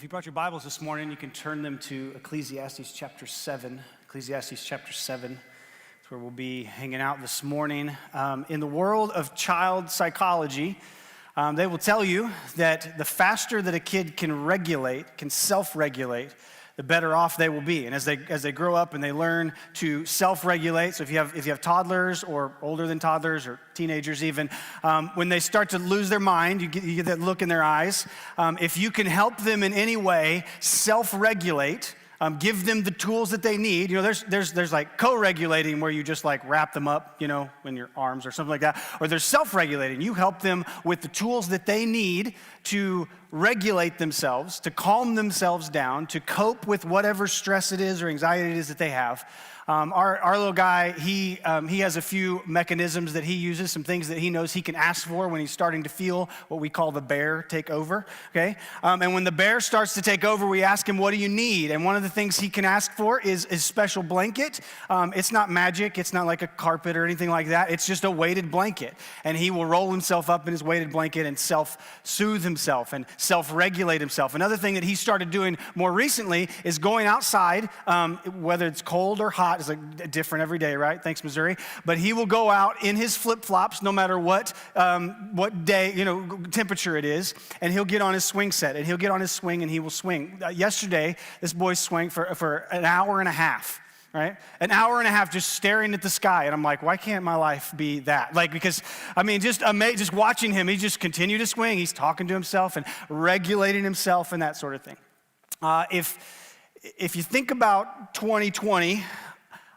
Well, if you brought your Bibles this morning, you can turn them to Ecclesiastes chapter 7. Ecclesiastes chapter 7. That's where we'll be hanging out this morning. In the world of child psychology, they will tell you that the faster that a kid can self-regulate, the better off they will be. And as they grow up and they learn to self-regulate, so if you have toddlers or older than toddlers or teenagers even, when they start to lose their mind, you get that look in their eyes. If you can help them in any way self-regulate, give them the tools that they need. You know, there's like co-regulating where you just like wrap them up, you know, in your arms or something like that. Or there's self-regulating. You help them with the tools that they need to regulate themselves, to calm themselves down, to cope with whatever stress it is or anxiety it is that they have. Our little guy, he has a few mechanisms that he uses, some things that he knows he can ask for when he's starting to feel what we call the bear take over, okay? And when the bear starts to take over, we ask him, what do you need? And one of the things he can ask for is a special blanket. It's not magic. It's not like a carpet or anything like that. It's just a weighted blanket. And he will roll himself up in his weighted blanket and self-soothe himself and self-regulate himself. Another thing that he started doing more recently is going outside, whether it's cold or hot. It's like different every day, right? Thanks, Missouri. But he will go out in his flip-flops no matter what day, you know, temperature it is, and he'll get on his swing set, and he'll get on his swing, and he will swing. Yesterday, this boy swung for an hour and a half. Right? An hour and a half just staring at the sky. And I'm like, why can't my life be that? Like, because, I mean, just watching him, he just continued to swing. He's talking to himself and regulating himself and that sort of thing. If you think about 2020,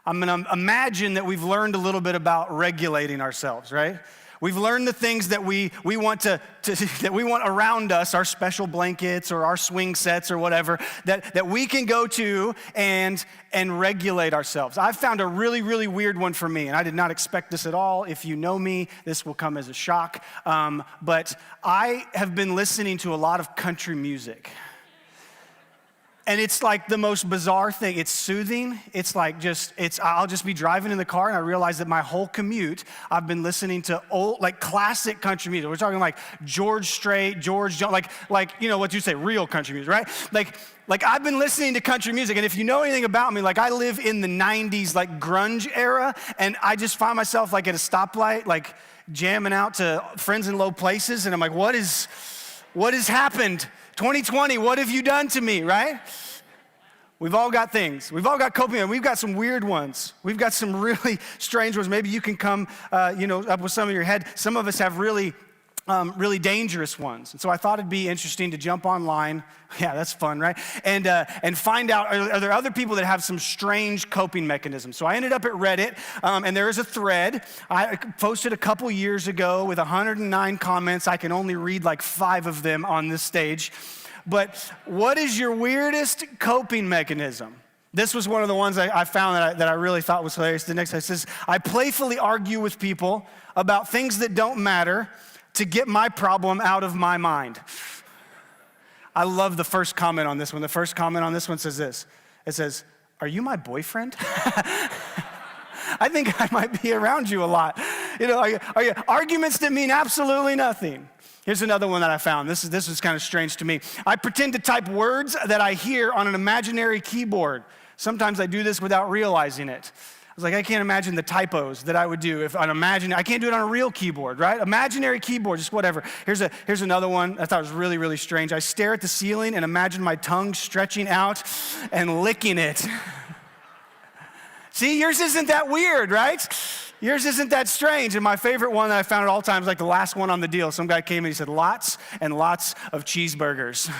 I'm going to imagine that we've learned a little bit about regulating ourselves, right? We've learned the things that we want that we want around us, our special blankets or our swing sets or whatever, that we can go to and regulate ourselves. I've found a really, really weird one for me, and I did not expect this at all. If you know me, this will come as a shock. But I have been listening to a lot of country music. And it's like the most bizarre thing. It's soothing. It's like I'll just be driving in the car and I realize that my whole commute, I've been listening to old, like classic country music. We're talking like George Strait, George Jones, like you know what you say, real country music, right? Like I've been listening to country music, and if you know anything about me, like I live in the 90s, like grunge era, and I just find myself like at a stoplight, like jamming out to Friends in Low Places, and I'm like, what has happened? 2020, what have you done to me, right? We've all got things. We've all got coping. We've got some weird ones. We've got some really strange ones. Maybe you can come, up with some in your head. Some of us have really dangerous ones. And so I thought it'd be interesting to jump online. Yeah, that's fun, right? And find out, are there other people that have some strange coping mechanisms? So I ended up at Reddit, and there is a thread I posted a couple years ago with 109 comments. I can only read like 5 of them on this stage. But what is your weirdest coping mechanism? This was one of the ones I found that I really thought was hilarious. The next one says, I playfully argue with people about things that don't matter to get my problem out of my mind. I love the first comment on this one. The first comment on this one says this. It says, are you my boyfriend? I think I might be around you a lot. You know, are you arguments that mean absolutely nothing? Here's another one that I found. This is kind of strange to me. I pretend to type words that I hear on an imaginary keyboard. Sometimes I do this without realizing it. I was like, I can't imagine the typos that I would do if I can't do it on a real keyboard, right? Imaginary keyboard, just whatever. Here's another one I thought was really, really strange. I stare at the ceiling and imagine my tongue stretching out and licking it. See, yours isn't that weird, right? Yours isn't that strange. And my favorite one that I found at all times, like the last one on the deal, some guy came and he said, lots and lots of cheeseburgers.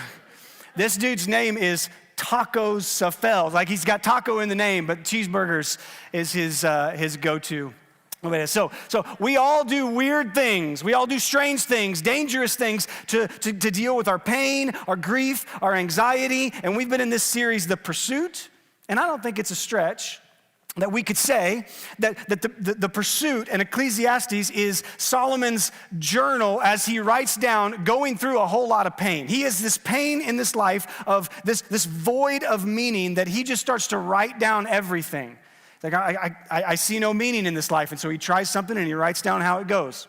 This dude's name is Tacos Safel. Like he's got taco in the name, but cheeseburgers is his go-to. So we all do weird things. We all do strange things, dangerous things to deal with our pain, our grief, our anxiety. And we've been in this series, The Pursuit. And I don't think it's a stretch that we could say that the pursuit in Ecclesiastes is Solomon's journal as he writes down going through a whole lot of pain. He has this pain in this life of this void of meaning that he just starts to write down everything. Like, I see no meaning in this life. And so he tries something and he writes down how it goes.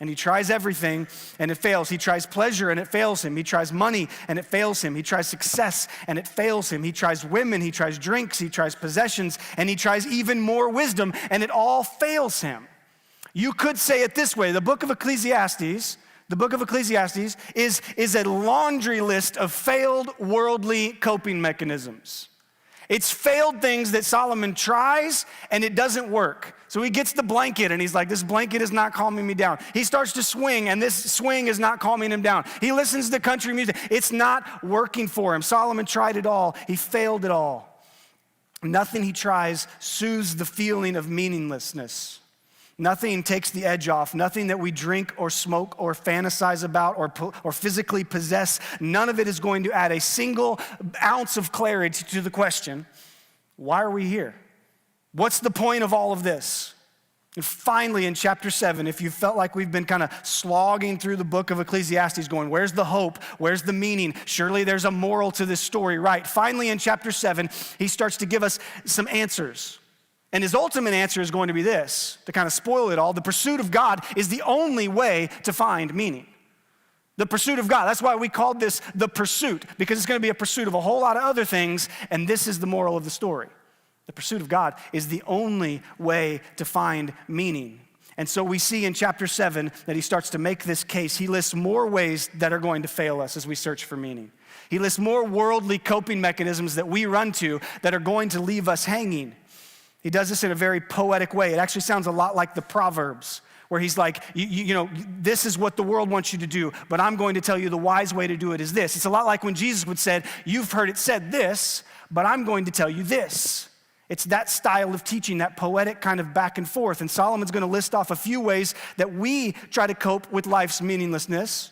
and he tries everything and it fails. He tries pleasure and it fails him. He tries money and it fails him. He tries success and it fails him. He tries women, he tries drinks, he tries possessions, and he tries even more wisdom, and it all fails him. You could say it this way: the book of Ecclesiastes is a laundry list of failed worldly coping mechanisms. It's failed things that Solomon tries and it doesn't work. So he gets the blanket and he's like, this blanket is not calming me down. He starts to swing and this swing is not calming him down. He listens to country music. It's not working for him. Solomon tried it all. He failed it all. Nothing he tries soothes the feeling of meaninglessness. Nothing takes the edge off. Nothing that we drink or smoke or fantasize about or physically possess. None of it is going to add a single ounce of clarity to the question, why are we here? What's the point of all of this? And finally, in chapter 7, if you felt like we've been kind of slogging through the book of Ecclesiastes going, where's the hope? Where's the meaning? Surely there's a moral to this story, right? Finally, in chapter 7, he starts to give us some answers. And his ultimate answer is going to be this, to kind of spoil it all: the pursuit of God is the only way to find meaning. The pursuit of God. That's why we called this the pursuit, because it's going to be a pursuit of a whole lot of other things, and this is the moral of the story. The pursuit of God is the only way to find meaning. And so we see in chapter 7 that he starts to make this case. He lists more ways that are going to fail us as we search for meaning. He lists more worldly coping mechanisms that we run to that are going to leave us hanging. He does this in a very poetic way. It actually sounds a lot like the Proverbs, where he's like, you know, this is what the world wants you to do, but I'm going to tell you the wise way to do it is this. It's a lot like when Jesus would say, you've heard it said this, but I'm going to tell you this. It's that style of teaching, that poetic kind of back and forth. And Solomon's going to list off a few ways that we try to cope with life's meaninglessness,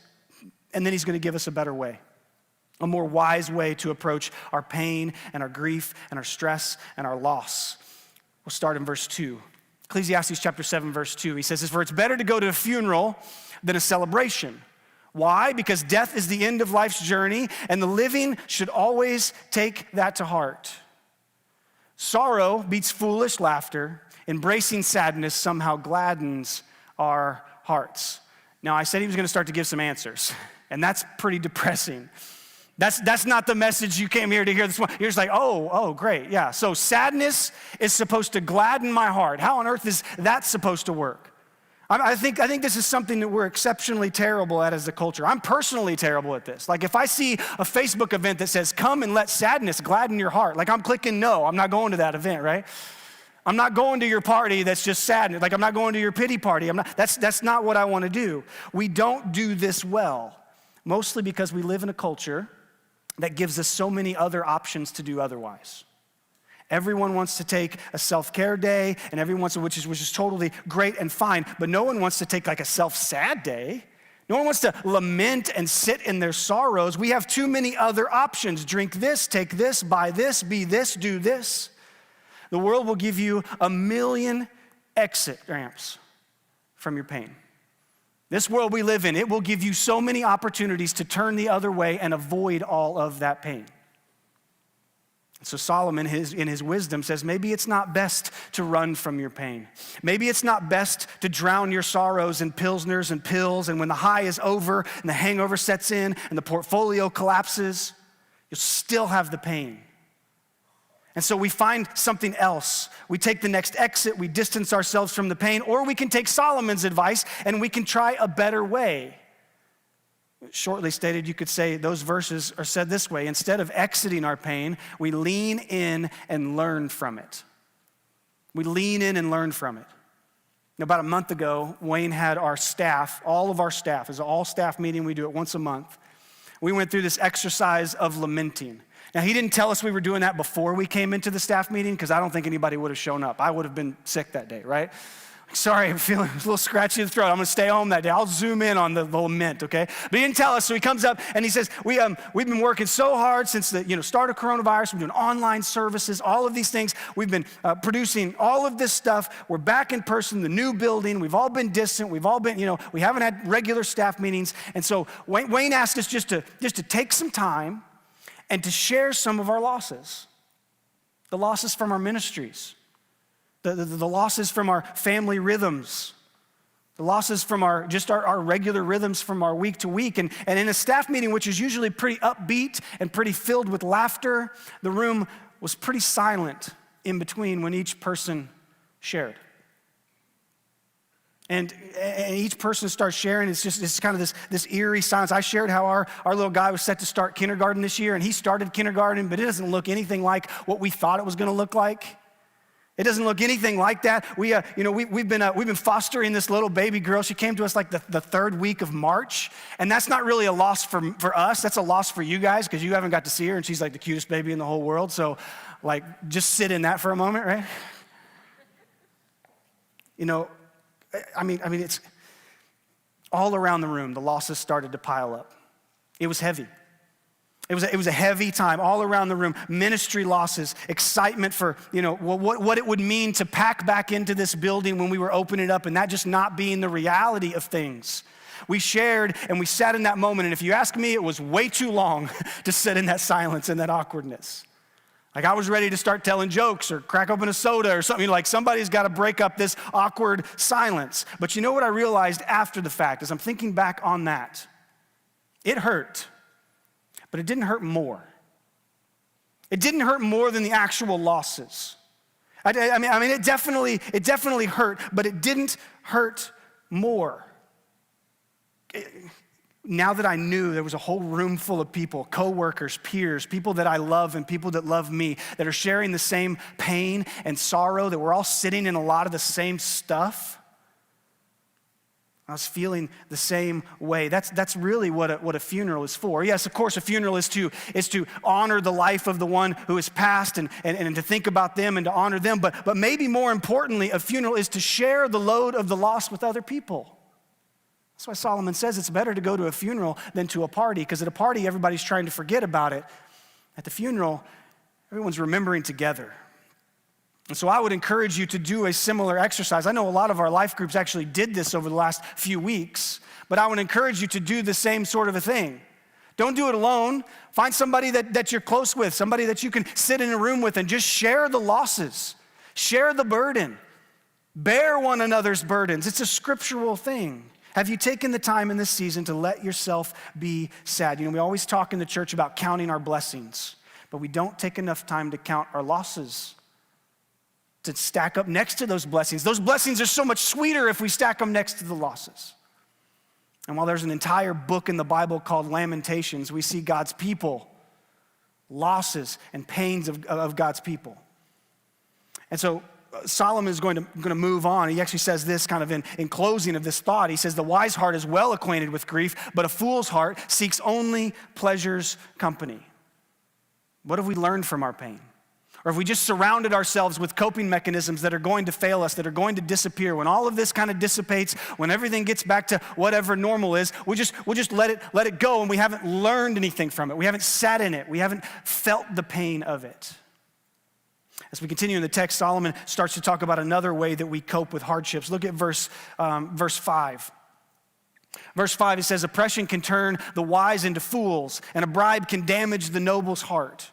and then he's going to give us a better way, a more wise way to approach our pain and our grief and our stress and our loss. We'll start in verse 2. Ecclesiastes chapter 7, verse 2. He says, for it's better to go to a funeral than a celebration. Why? Because death is the end of life's journey, and the living should always take that to heart. Sorrow beats foolish laughter. Embracing sadness somehow gladdens our hearts. Now, I said he was going to start to give some answers, and that's pretty depressing. That's not the message you came here to hear this morning. You're just like, oh, great, yeah. So sadness is supposed to gladden my heart. How on earth is that supposed to work? I think this is something that we're exceptionally terrible at as a culture. I'm personally terrible at this. Like if I see a Facebook event that says, come and let sadness gladden your heart, like I'm clicking no. I'm not going to that event, right? I'm not going to your party that's just sadness. Like I'm not going to your pity party. That's not what I want to do. We don't do this well, mostly because we live in a culture that gives us so many other options to do otherwise. Everyone wants to take a self-care day, and everyone wants to, which is totally great and fine, but no one wants to take like a self-sad day. No one wants to lament and sit in their sorrows. We have too many other options. Drink this, take this, buy this, be this, do this. The world will give you 1 million exit ramps from your pain. This world we live in, it will give you so many opportunities to turn the other way and avoid all of that pain. So Solomon, in his wisdom, says maybe it's not best to run from your pain. Maybe it's not best to drown your sorrows in pilsners and pills, and when the high is over and the hangover sets in and the portfolio collapses, you'll still have the pain. And so we find something else. We take the next exit, we distance ourselves from the pain, or we can take Solomon's advice and we can try a better way. Shortly stated, you could say those verses are said this way: instead of exiting our pain, we lean in and learn from it. We lean in and learn from it. About a month ago, Wayne had our staff, all of our staff, it's an all-staff meeting, we do it once a month. We went through this exercise of lamenting. Now, he didn't tell us we were doing that before we came into the staff meeting, because I don't think anybody would have shown up. I would have been sick that day, right? Sorry, I'm feeling a little scratchy in the throat. I'm going to stay home that day. I'll zoom in on the lament, okay? But he didn't tell us, so he comes up and he says, we've been working so hard since the start of coronavirus. We're doing online services, all of these things. We've been producing all of this stuff. We're back in person, the new building. We've all been distant. We've all been, we haven't had regular staff meetings. And so Wayne asked us just to take some time and to share some of our losses, the losses from our ministries, the losses from our family rhythms, The losses from our regular rhythms from our week to week. And in a staff meeting, which is usually pretty upbeat and pretty filled with laughter, the room was pretty silent in between when each person shared. And each person starts sharing. It's kind of this eerie silence. I shared how our little guy was set to start kindergarten this year, and he started kindergarten, but it doesn't look anything like what we thought it was going to look like. It doesn't look anything like that. We've been fostering this little baby girl. She came to us like the third week of March, and that's not really a loss for us. That's a loss for you guys because you haven't got to see her, and she's like the cutest baby in the whole world. So, like, just sit in that for a moment, right? It's all around the room. The losses started to pile up. It was heavy. It was a heavy time all around the room. Ministry losses, excitement for, what it would mean to pack back into this building when we were opening it up, and that just not being the reality of things. We shared and we sat in that moment, and if you ask me, it was way too long to sit in that silence and that awkwardness. Like I was ready to start telling jokes or crack open a soda or something. Like somebody's got to break up this awkward silence. But you know what I realized after the fact, as I'm thinking back on that? It hurt. But it didn't hurt more. It didn't hurt more than the actual losses. It definitely hurt, but it didn't hurt more. Now that I knew there was a whole room full of people, coworkers, peers, people that I love and people that love me, that are sharing the same pain and sorrow, that we're all sitting in a lot of the same stuff, I was feeling the same way. That's really what a funeral is for. Yes, of course, a funeral is to honor the life of the one who has passed and to think about them and to honor them. But maybe more importantly, a funeral is to share the load of the loss with other people. That's why Solomon says it's better to go to a funeral than to a party, because at a party, everybody's trying to forget about it. At the funeral, everyone's remembering together. And so I would encourage you to do a similar exercise. I know a lot of our life groups actually did this over the last few weeks, but I would encourage you to do the same sort of a thing. Don't do it alone. Find somebody that you're close with, somebody that you can sit in a room with and just share the losses, share the burden, bear one another's burdens. It's a scriptural thing. Have you taken the time in this season to let yourself be sad? We always talk in the church about counting our blessings, but we don't take enough time to count our losses, to stack up next to those blessings. Those blessings are so much sweeter if we stack them next to the losses. And while there's an entire book in the Bible called Lamentations, we see God's people, losses and pains of God's people. And so Solomon is going to move on. He actually says this kind of in closing of this thought. He says, the wise heart is well acquainted with grief, but a fool's heart seeks only pleasure's company. What have we learned from our pain? Or have we just surrounded ourselves with coping mechanisms that are going to fail us, that are going to disappear? When all of this kind of dissipates, when everything gets back to whatever normal is, we'll just let it go, and we haven't learned anything from it. We haven't sat in it. We haven't felt the pain of it. As we continue in the text, Solomon starts to talk about another way that we cope with hardships. Look at verse 5. Verse 5, it says, oppression can turn the wise into fools, and a bribe can damage the noble's heart.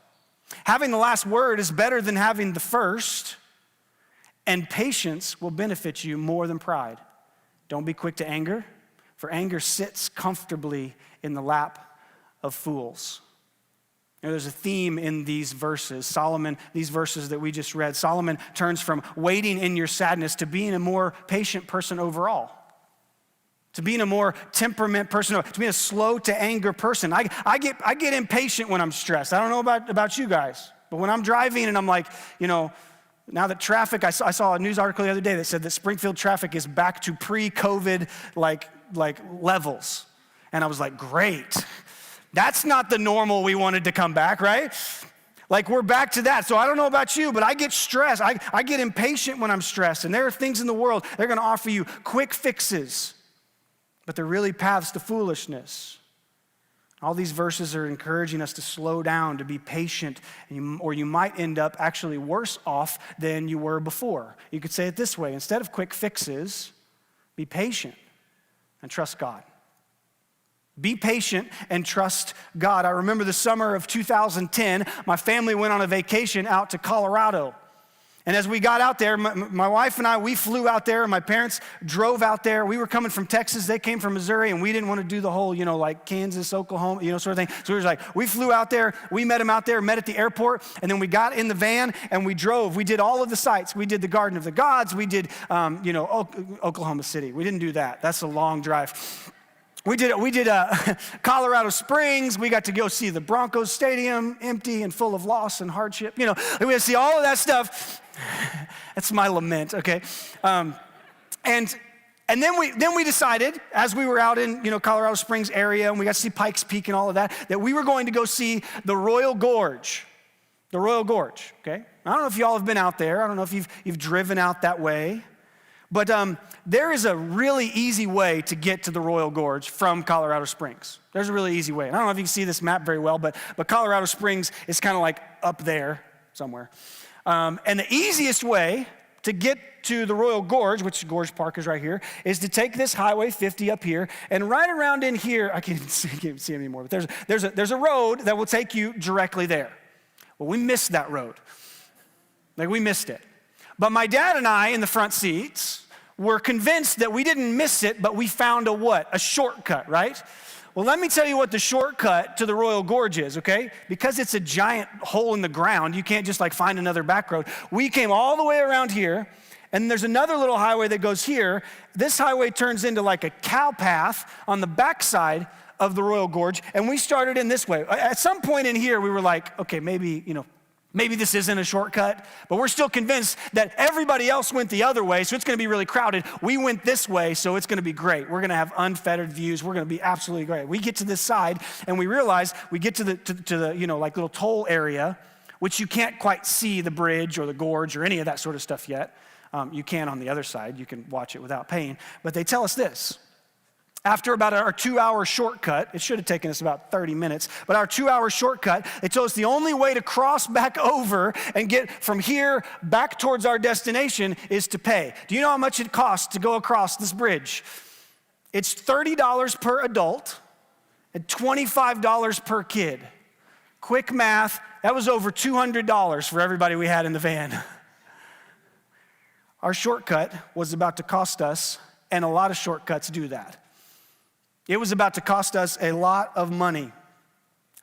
Having the last word is better than having the first, and patience will benefit you more than pride. Don't be quick to anger, for anger sits comfortably in the lap of fools. There's a theme in these verses. These verses that we just read, Solomon turns from waiting in your sadness to being a more patient person overall, to being a more temperament person, to being a slow to anger person. I get impatient when I'm stressed. I don't know about you guys, but when I'm driving and I'm like, now that traffic, I saw a news article the other day that said that Springfield traffic is back to pre-COVID like levels. And I was like, great. That's not the normal we wanted to come back, right? Like we're back to that. So I don't know about you, but I get stressed. I get impatient when I'm stressed. And there are things in the world, they're going to offer you quick fixes, but they're really paths to foolishness. All these verses are encouraging us to slow down, to be patient, or you might end up actually worse off than you were before. You could say it this way: instead of quick fixes, be patient and trust God. Be patient and trust God. I remember the summer of 2010, my family went on a vacation out to Colorado. And as we got out there, my wife and I, we flew out there, and my parents drove out there. We were coming from Texas, they came from Missouri, and we didn't want to do the whole, like Kansas, Oklahoma, sort of thing. So we were like, we flew out there, we met them out there, met at the airport, and then we got in the van and we drove. We did all of the sites. We did the Garden of the Gods. We did, Oklahoma City. We didn't do that. That's a long drive. We did Colorado Springs. We got to go see the Broncos Stadium, empty and full of loss and hardship. We got to see all of that stuff. That's my lament, okay? And then we decided, as we were out in Colorado Springs area, and we got to see Pikes Peak and all of that we were going to go see the Royal Gorge. The Royal Gorge, okay? I don't know if y'all have been out there. I don't know if you've driven out that way. But there is a really easy way to get to the Royal Gorge from Colorado Springs. There's a really easy way. And I don't know if you can see this map very well, but Colorado Springs is kind of like up there somewhere. And the easiest way to get to the Royal Gorge, which Gorge Park is right here, is to take this Highway 50 up here, and right around in here, I can't see it anymore, but there's a road that will take you directly there. Well, we missed that road. We missed it. But my dad and I in the front seats were convinced that we didn't miss it, but we found a what? A shortcut, right? Well, let me tell you what the shortcut to the Royal Gorge is, okay? Because it's a giant hole in the ground, you can't just find another back road. We came all the way around here, and there's another little highway that goes here. This highway turns into a cow path on the backside of the Royal Gorge, and we started in this way. At some point in here, we were like, okay, maybe this isn't a shortcut, but we're still convinced that everybody else went the other way, so it's going to be really crowded. We went this way, so it's going to be great. We're going to have unfettered views. We're going to be absolutely great. We get to this side, and we realize we get to the little toll area, which you can't quite see the bridge or the gorge or any of that sort of stuff yet. You can on the other side. You can watch it without paying. But they tell us this. After about our 2-hour shortcut, it should have taken us about 30 minutes, but our 2-hour shortcut, they told us the only way to cross back over and get from here back towards our destination is to pay. Do you know how much it costs to go across this bridge? It's $30 per adult and $25 per kid. Quick math, that was over $200 for everybody we had in the van. Our shortcut was about to cost us, and a lot of shortcuts do that. It was about to cost us a lot of money.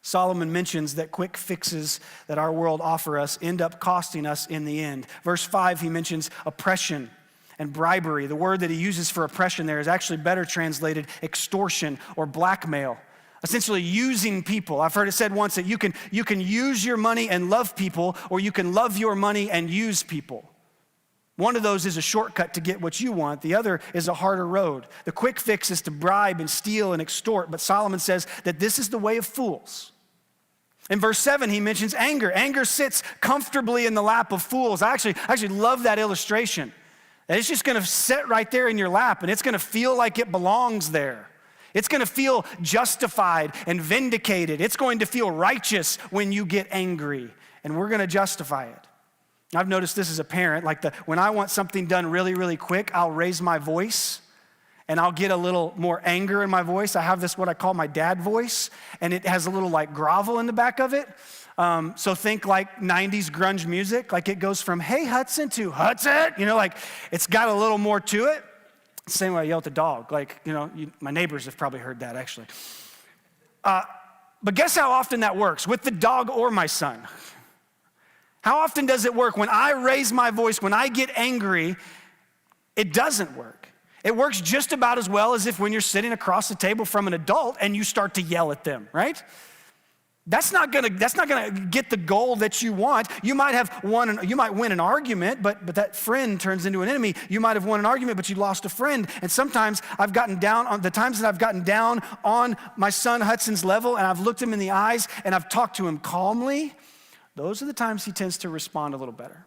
Solomon mentions that quick fixes that our world offer us end up costing us in the end. Verse 5, he mentions oppression and bribery. The word that he uses for oppression there is actually better translated extortion or blackmail, essentially using people. I've heard it said once that you can use your money and love people, or you can love your money and use people. One of those is a shortcut to get what you want. The other is a harder road. The quick fix is to bribe and steal and extort, but Solomon says that this is the way of fools. In verse 7, he mentions anger. Anger sits comfortably in the lap of fools. I actually love that illustration. That it's just going to sit right there in your lap, and it's going to feel like it belongs there. It's going to feel justified and vindicated. It's going to feel righteous when you get angry, and we're going to justify it. I've noticed this as a parent, when I want something done really, really quick, I'll raise my voice and I'll get a little more anger in my voice. I have this, what I call my dad voice, and it has a little grovel in the back of it. So think 90s grunge music, it goes from, hey Hudson to Hudson, it's got a little more to it. Same way I yell at the dog, my neighbors have probably heard that actually. But guess how often that works with the dog or my son? How often does it work? When I raise my voice, when I get angry, it doesn't work. It works just about as well as if when you're sitting across the table from an adult and you start to yell at them, right? That's not gonna get the goal that you want. You might win an argument, but that friend turns into an enemy. You might have won an argument, but you lost a friend. And sometimes I've gotten down on the times that I've gotten down on my son Hudson's level, and I've looked him in the eyes and I've talked to him calmly. Those are the times he tends to respond a little better.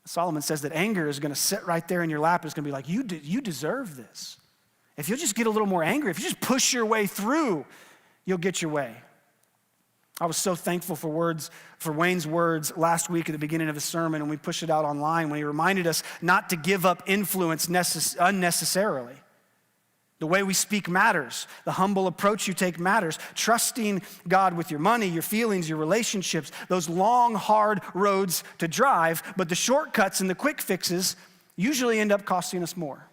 Solomon says that anger is going to sit right there in your lap. It's going to be like, you deserve this. If you'll just get a little more angry, if you just push your way through, you'll get your way. I was so thankful for Wayne's words last week at the beginning of his sermon, and we pushed it out online when he reminded us not to give up influence unnecessarily. The way we speak matters. The humble approach you take matters. Trusting God with your money, your feelings, your relationships, those long, hard roads to drive, but the shortcuts and the quick fixes usually end up costing us more.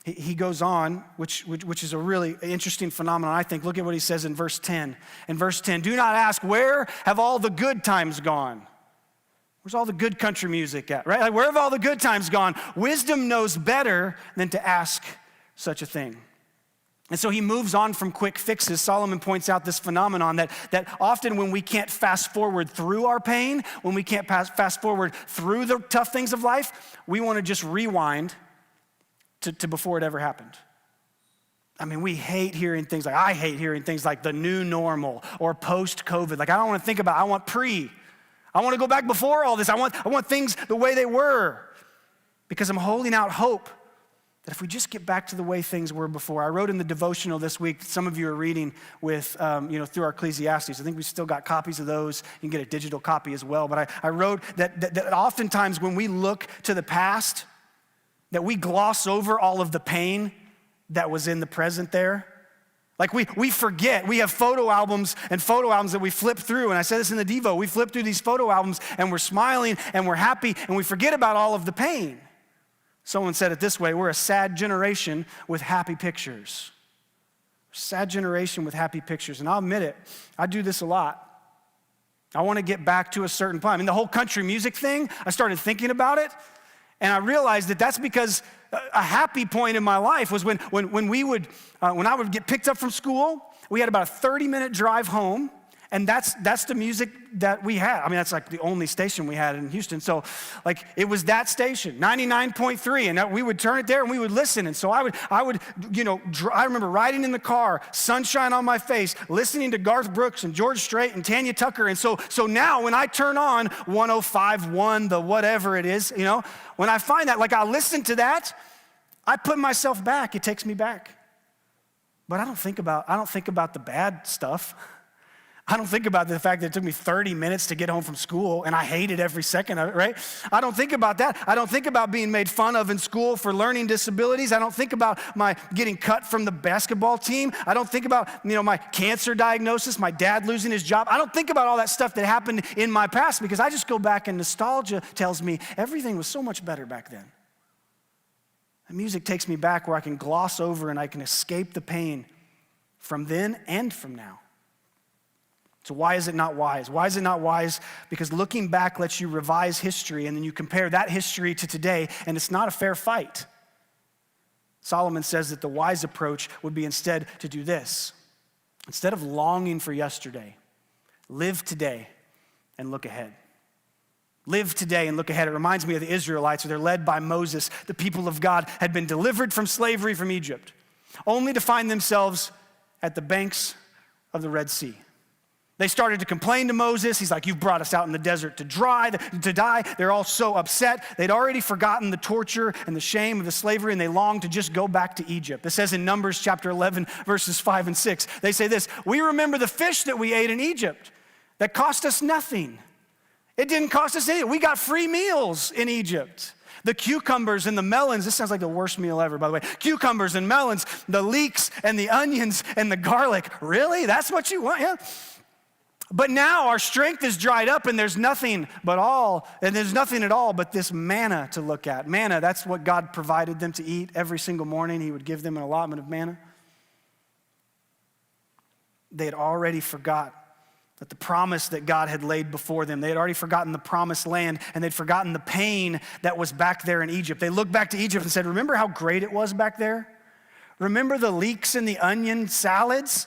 He goes on, which is a really interesting phenomenon, I think. Look at what he says in verse 10. In verse 10, do not ask, where have all the good times gone? Where's all the good country music at, right? Like, where have all the good times gone? Wisdom knows better than to ask such a thing. And so he moves on from quick fixes. Solomon points out this phenomenon that often when we can't fast forward through our pain, when we can't fast forward through the tough things of life, we want to just rewind to before it ever happened. I mean, I hate hearing things like the new normal or post-COVID. Like, I don't want to think about it. I want I want to go back before all this. I want things the way they were, because I'm holding out hope that if we just get back to the way things were before. I wrote in the devotional this week, some of you are reading with, through our Ecclesiastes. I think we still got copies of those. You can get a digital copy as well. But I wrote that oftentimes when we look to the past, that we gloss over all of the pain that was in the present there. Like we forget. We have photo albums that we flip through. And I said this in the Devo. We flip through these photo albums and we're smiling and we're happy and we forget about all of the pain. Someone said it this way: we're a sad generation with happy pictures. Sad generation with happy pictures. And I'll admit it, I do this a lot. I want to get back to a certain point. I mean, the whole country music thing, I started thinking about it, and I realized that that's because a happy point in my life was when I would get picked up from school. We had about a 30-minute drive home, and that's the music that we had. I mean, that's like the only station we had in Houston. So, like, it was that station, 99.3, and we would turn it there and we would listen. And so I would, I remember riding in the car, sunshine on my face, listening to Garth Brooks and George Strait and Tanya Tucker. And so now when I turn on 105.1, the whatever it is, when I find that, like, I listen to that, I put myself back. It takes me back. But I don't think about the bad stuff. I don't think about the fact that it took me 30 minutes to get home from school and I hated every second of it, right? I don't think about that. I don't think about being made fun of in school for learning disabilities. I don't think about my getting cut from the basketball team. I don't think about, my cancer diagnosis, my dad losing his job. I don't think about all that stuff that happened in my past, because I just go back and nostalgia tells me everything was so much better back then. The music takes me back where I can gloss over and I can escape the pain from then and from now. So why is it not wise? Why is it not wise? Because looking back lets you revise history, and then you compare that history to today, and it's not a fair fight. Solomon says that the wise approach would be instead to do this. Instead of longing for yesterday, live today and look ahead. Live today and look ahead. It reminds me of the Israelites. They're led by Moses. The people of God had been delivered from slavery from Egypt, only to find themselves at the banks of the Red Sea. They started to complain to Moses. He's like, you've brought us out in the desert to die. They're all so upset. They'd already forgotten the torture and the shame of the slavery, and they longed to just go back to Egypt. It says in Numbers chapter 11, verses 5 and 6, they say this: we remember the fish that we ate in Egypt that cost us nothing. It didn't cost us anything. We got free meals in Egypt. The cucumbers and the melons, this sounds like the worst meal ever, by the way. Cucumbers and melons, the leeks and the onions and the garlic. Really? That's what you want? Yeah. But now our strength is dried up, and there's nothing at all but this manna to look at. Manna, that's what God provided them to eat every single morning. He would give them an allotment of manna. They had already forgot that the promise that God had laid before them. They had already forgotten the promised land, and they'd forgotten the pain that was back there in Egypt. They looked back to Egypt and said, remember how great it was back there? Remember the leeks and the onion salads?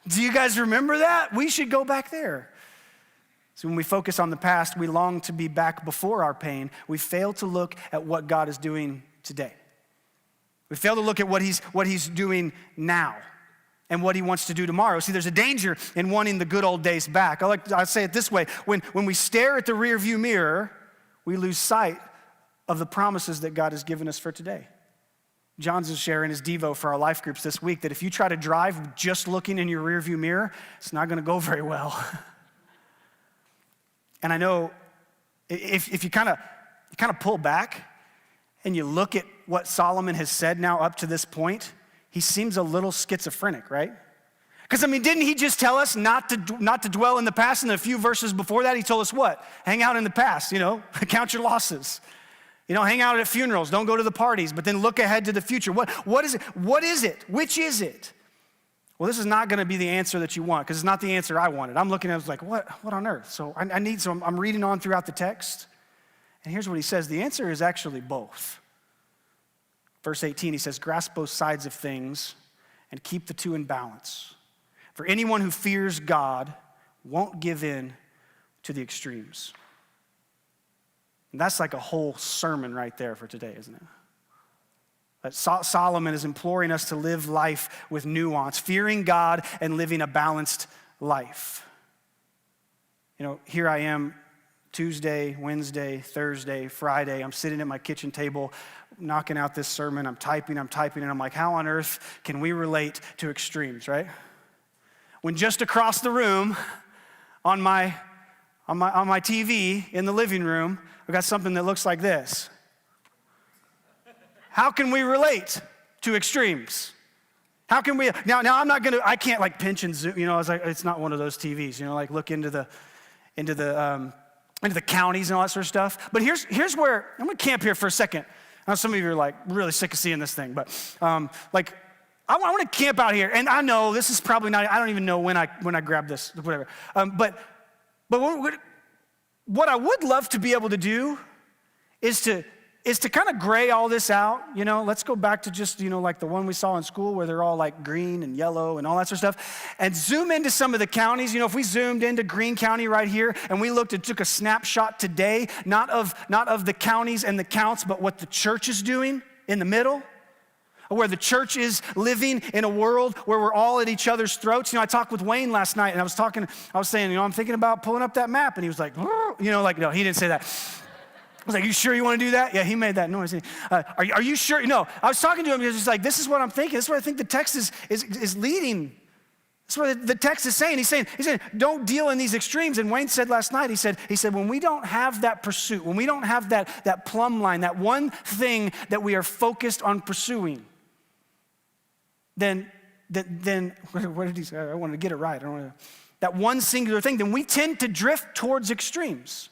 Do you guys remember that? We should go back there. So when we focus on the past, we long to be back before our pain. We fail to look at what God is doing today. We fail to look at what he's doing now and what he wants to do tomorrow. See, there's a danger in wanting the good old days back. I say it this way: when we stare at the rearview mirror, we lose sight of the promises that God has given us for today. John's sharing his Devo for our life groups this week that if you try to drive just looking in your rearview mirror, it's not going to go very well. And I know if you kind of pull back and you look at what Solomon has said now up to this point, he seems a little schizophrenic, right? Because, didn't he just tell us not to dwell in the past? And a few verses before that, he told us what? Hang out in the past, count your losses. Hang out at funerals, don't go to the parties, but then look ahead to the future. What is it? What is it? Which is it? Well, this is not gonna be the answer that you want, because it's not the answer I wanted. I'm looking at it, I was like, what on earth? So I'm reading on throughout the text, and here's what he says. The answer is actually both. Verse 18, he says, grasp both sides of things and keep the two in balance. For anyone who fears God won't give in to the extremes. And that's like a whole sermon right there for today, isn't it? That Solomon is imploring us to live life with nuance, fearing God and living a balanced life. Here I am, Tuesday, Wednesday, Thursday, Friday. I'm sitting at my kitchen table, knocking out this sermon. I'm typing, and I'm like, how on earth can we relate to extremes, right? When just across the room on my TV in the living room, I've got something that looks like this. How can we relate to extremes? How can we, now I can't like pinch and zoom, it's not one of those TVs, like look into the counties and all that sort of stuff. But here's where, I'm gonna camp here for a second. I know some of you are like really sick of seeing this thing, but I want to camp out here, and I know this is probably not, I don't even know when I grab this, whatever. But what I would love to be able to do is to kind of gray all this out, let's go back to just, like the one we saw in school where they're all like green and yellow and all that sort of stuff, and zoom into some of the counties. If we zoomed into Greene County right here and we looked and took a snapshot today, not of the counties and the counts, but what the church is doing in the middle, where the church is living in a world where we're all at each other's throats. I talked with Wayne last night, and I was saying, I'm thinking about pulling up that map, and he was like, no, he didn't say that. I was like, you sure you want to do that? Yeah, he made that noise. Are you sure? No, I was talking to him, he was just like, this is what I'm thinking. This is what I think the text is leading. That's what the text is saying. He's saying, don't deal in these extremes. And Wayne said last night, he said, when we don't have that pursuit, when we don't have that plumb line, that one thing that we are focused on pursuing, then what did he say? I wanted to get it right. That one singular thing, then we tend to drift towards extremes.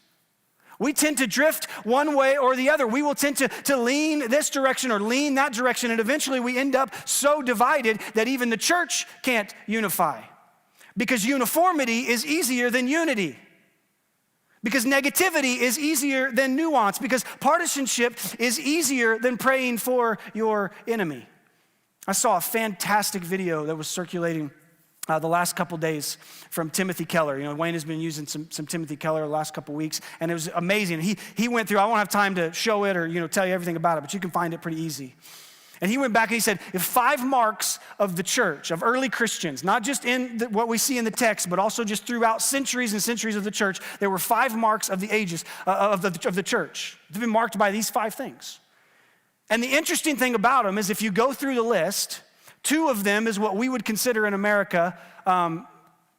We tend to drift one way or the other. We will tend to lean this direction or lean that direction, and eventually we end up so divided that even the church can't unify. Because uniformity is easier than unity. Because negativity is easier than nuance. Because partisanship is easier than praying for your enemy. I saw a fantastic video that was circulating the last couple days from Timothy Keller. Wayne has been using some Timothy Keller the last couple weeks, and it was amazing. He went through, I won't have time to show it or tell you everything about it, but you can find it pretty easy. And he went back and he said, if 5 marks of the church, of early Christians, not just in what we see in the text, but also just throughout centuries and centuries of the church, there were 5 marks of the ages of the church. They've been marked by these 5 things. And the interesting thing about them is if you go through the list, 2 of them is what we would consider in America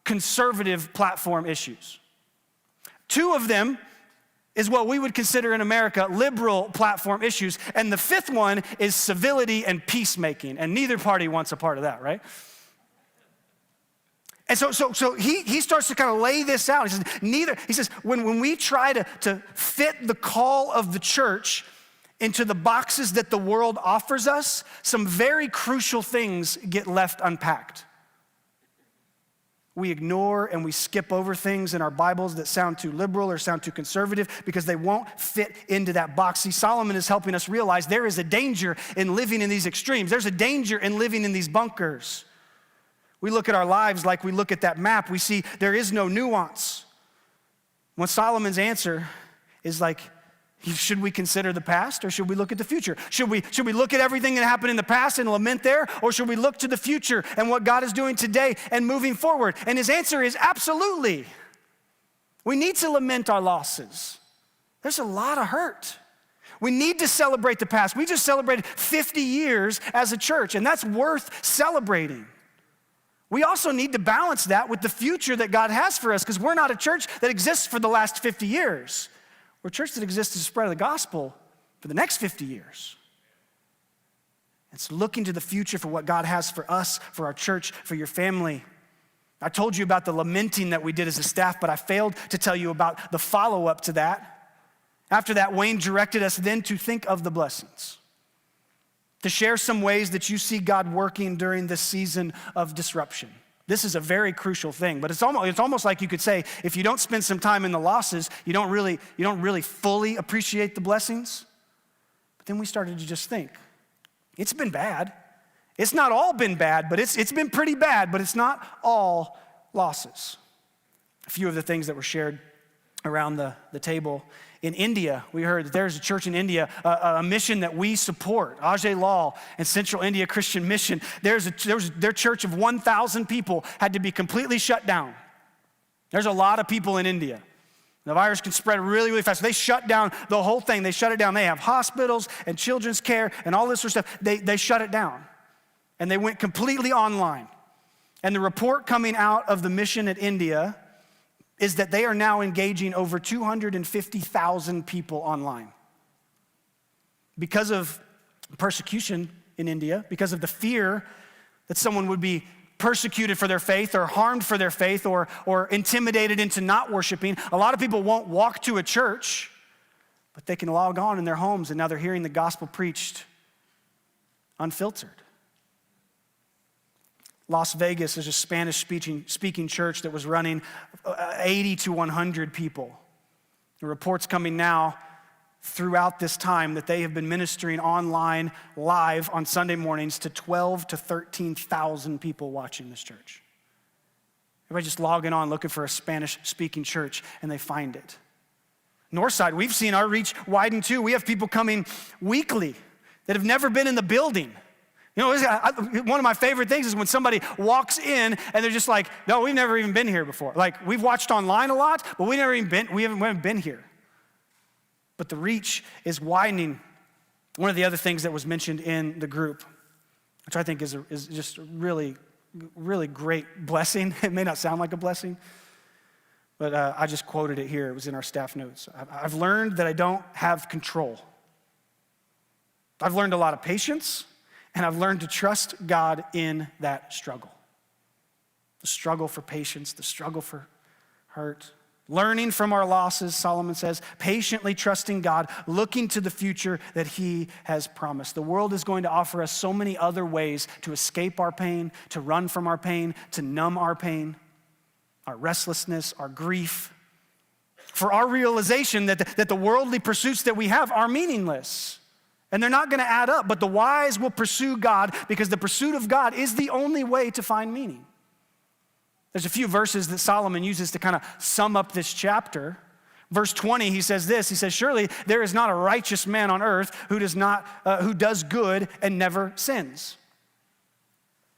conservative platform issues. 2 of them is what we would consider in America liberal platform issues. And the 5th one is civility and peacemaking. And neither party wants a part of that, right? And so he starts to kind of lay this out. He says, when we try to fit the call of the church into the boxes that the world offers us, some very crucial things get left unpacked. We ignore and we skip over things in our Bibles that sound too liberal or sound too conservative because they won't fit into that box. See, Solomon is helping us realize there is a danger in living in these extremes. There's a danger in living in these bunkers. We look at our lives like we look at that map. We see there is no nuance. When Solomon's answer is like, should we consider the past or should we look at the future? Should we look at everything that happened in the past and lament there, or should we look to the future and what God is doing today and moving forward? And his answer is absolutely. We need to lament our losses. There's a lot of hurt. We need to celebrate the past. We just celebrated 50 years as a church, and that's worth celebrating. We also need to balance that with the future that God has for us, because we're not a church that exists for the last 50 years. We're a church that exists to spread the gospel for the next 50 years. It's looking to the future for what God has for us, for our church, for your family. I told you about the lamenting that we did as a staff, but I failed to tell you about the follow-up to that. After that, Wayne directed us then to think of the blessings, to share some ways that you see God working during this season of disruption. This is a very crucial thing, but it's almost like you could say, if you don't spend some time in the losses, you don't really fully appreciate the blessings. But then we started to just think, it's been bad. It's not all been bad, but it's been pretty bad, but it's not all losses. A few of the things that were shared around the table. In India, we heard that there's a church in India, a mission that we support, Ajay Lal and Central India Christian Mission. Their church of 1,000 people had to be completely shut down. There's a lot of people in India. The virus can spread really, really fast. So they shut down the whole thing. They shut it down. They have hospitals and children's care and all this sort of stuff. They shut it down. And they went completely online. And the report coming out of the mission at India is that they are now engaging over 250,000 people online. Because of persecution in India, because of the fear that someone would be persecuted for their faith or harmed for their faith or intimidated into not worshiping, a lot of people won't walk to a church, but they can log on in their homes, and now they're hearing the gospel preached unfiltered. Las Vegas is a Spanish-speaking church that was running 80 to 100 people. The reports coming now throughout this time that they have been ministering online, live on Sunday mornings to 12 to 13,000 people watching this church. Everybody just logging on looking for a Spanish-speaking church, and they find it. Northside, we've seen our reach widen too. We have people coming weekly that have never been in the building. You know, one of my favorite things is when somebody walks in and they're just like, no, we've never even been here before. Like, we've watched online a lot, but we haven't been here. But the reach is widening. One of the other things that was mentioned in the group, which I think is just a really, really great blessing. It may not sound like a blessing, but I just quoted it here. It was in our staff notes. I've learned that I don't have control. I've learned a lot of patience. And I've learned to trust God in that struggle. The struggle for patience, the struggle for hurt. Learning from our losses, Solomon says, patiently trusting God, looking to the future that he has promised. The world is going to offer us so many other ways to escape our pain, to run from our pain, to numb our pain, our restlessness, our grief. For our realization that the worldly pursuits that we have are meaningless. And they're not going to add up, but the wise will pursue God because the pursuit of God is the only way to find meaning. There's a few verses that Solomon uses to kind of sum up this chapter. Verse 20, he says this, he says, surely there is not a righteous man on earth who does good and never sins.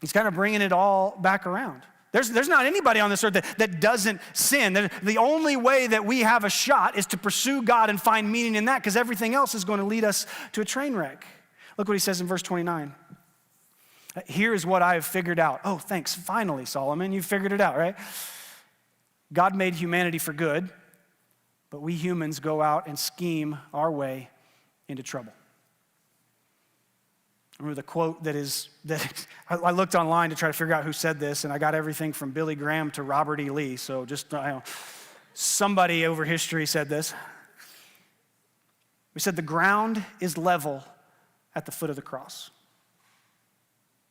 He's kind of bringing it all back around. There's not anybody on this earth that doesn't sin. The only way that we have a shot is to pursue God and find meaning in that, because everything else is going to lead us to a train wreck. Look what he says in verse 29. Here is what I have figured out. Oh, thanks. Finally, Solomon, you figured it out, right? God made humanity for good, but we humans go out and scheme our way into trouble. I remember the quote that I looked online to try to figure out who said this, and I got everything from Billy Graham to Robert E. Lee. So just, somebody over history said this. We said, the ground is level at the foot of the cross.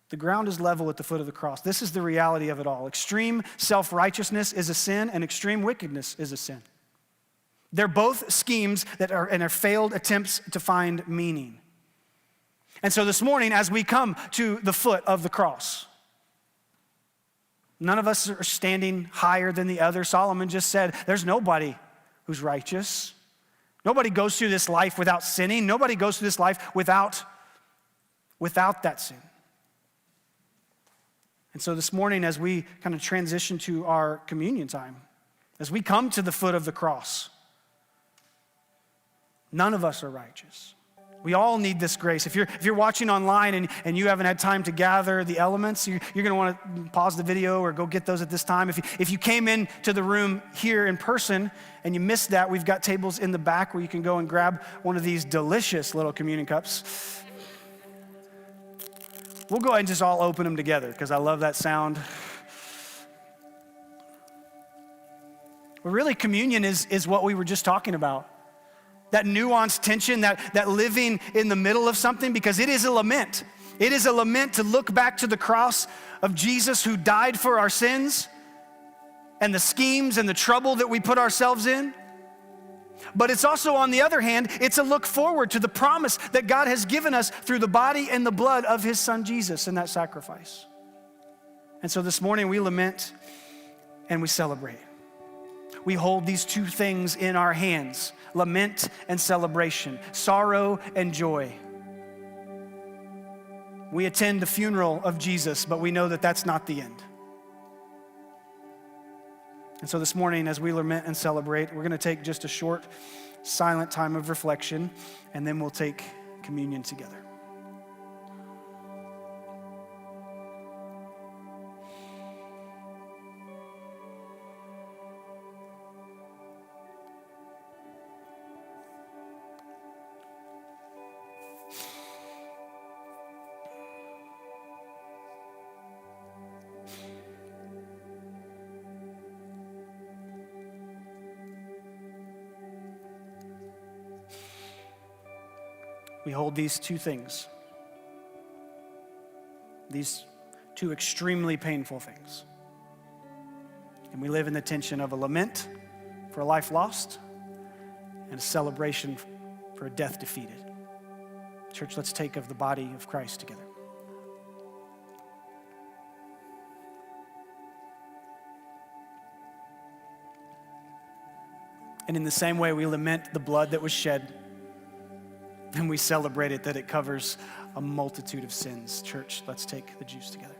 The ground is level at the foot of the cross. This is the reality of it all. Extreme self-righteousness is a sin, and extreme wickedness is a sin. They're both schemes that are failed attempts to find meaning. And so this morning, as we come to the foot of the cross, none of us are standing higher than the other. Solomon just said, there's nobody who's righteous. Nobody goes through this life without sinning. Nobody goes through this life without that sin. And so this morning, as we kind of transition to our communion time, as we come to the foot of the cross, none of us are righteous. We all need this grace. If you're watching online and you haven't had time to gather the elements, you're going to want to pause the video or go get those at this time. If you came into the room here in person and you missed that, we've got tables in the back where you can go and grab one of these delicious little communion cups. We'll go ahead and just all open them together because I love that sound. But really, communion is what we were just talking about. That nuanced tension, that living in the middle of something, because it is a lament. It is a lament to look back to the cross of Jesus who died for our sins and the schemes and the trouble that we put ourselves in. But it's also, on the other hand, it's a look forward to the promise that God has given us through the body and the blood of his son Jesus in that sacrifice. And so this morning we lament and we celebrate. We hold these two things in our hands, lament and celebration, sorrow and joy. We attend the funeral of Jesus, but we know that that's not the end. And so this morning, as we lament and celebrate, we're going to take just a short, silent time of reflection, and then we'll take communion together. We hold these two things, these two extremely painful things. And we live in the tension of a lament for a life lost and a celebration for a death defeated. Church, let's take of the body of Christ together. And in the same way we lament the blood that was shed, and we celebrate it, that it covers a multitude of sins. Church, let's take the juice together.